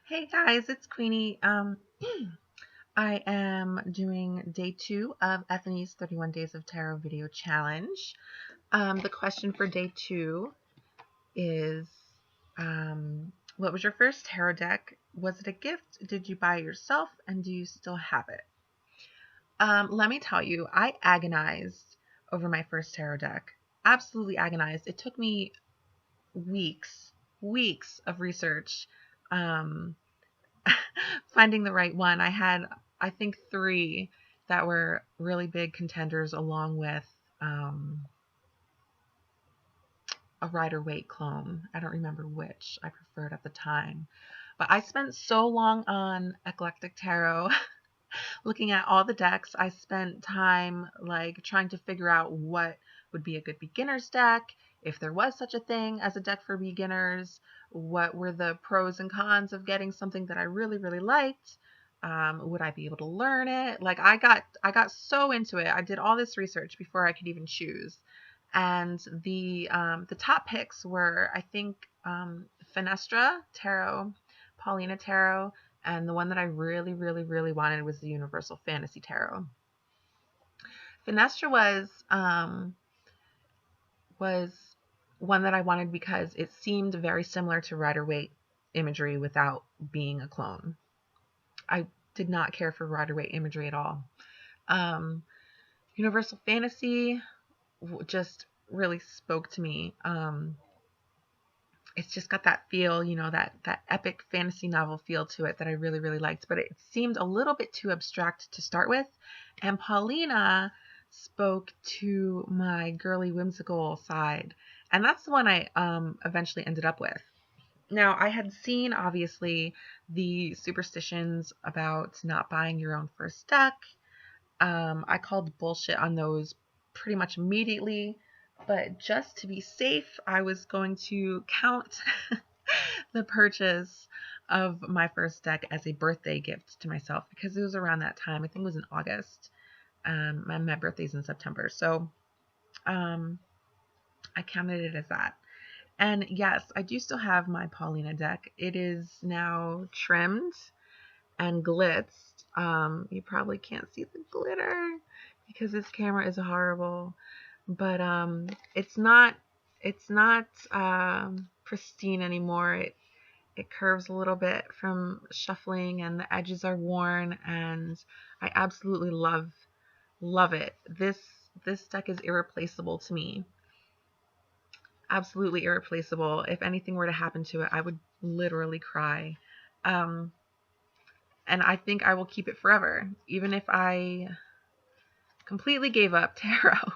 Hey guys, it's Queenie. I am doing day 2 of Ethany's 31 Days of Tarot video challenge. The question for day 2 is, what was your first tarot deck? Was it a gift? Did you buy it yourself? And do you still have it? Let me tell you, I agonized over my first tarot deck. Absolutely agonized. It took me weeks of research. Um, Finding the right one. I had, I think, 3 that were really big contenders, along with a Rider-Waite clone. I don't remember which I preferred at the time. But I spent so long on Eclectic Tarot looking at all the decks. I spent time trying to figure out what would be a good beginner's deck, if there was such a thing as a deck for beginners, what were the pros and cons of getting something that I really, really liked. Would I be able to learn it? I got so into it. I did all this research before I could even choose. And the top picks were, I think, Fenestra Tarot, Paulina Tarot, and the one that I really, really, really wanted was the Universal Fantasy Tarot. Fenestra was one that I wanted because it seemed very similar to Rider-Waite imagery without being a clone. I did not care for Rider-Waite imagery at all. Universal Fantasy just really spoke to me. It's just got that feel, that epic fantasy novel feel to it that I really, really liked. But it seemed a little bit too abstract to start with. And Paulina spoke to my girly, whimsical side. And that's the one I eventually ended up with. Now, I had seen, obviously, the superstitions about not buying your own first deck. I called bullshit on those pretty much immediately. But just to be safe, I was going to count the purchase of my first deck as a birthday gift to myself because it was around that time. I think it was in August. My birthday's in September. So I counted it as that. And yes, I do still have my Paulina deck. It is now trimmed and glitzed. You probably can't see the glitter because this camera is horrible. But it's not pristine anymore. It curves a little bit from shuffling and the edges are worn, and I absolutely love it. This deck is irreplaceable to me. Absolutely irreplaceable. If anything were to happen to it, I would literally cry. Um, and I think I will keep it forever, even if I completely gave up tarot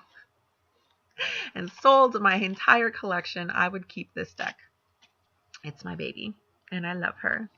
and sold my entire collection. I would keep this deck. It's my baby, and I love her.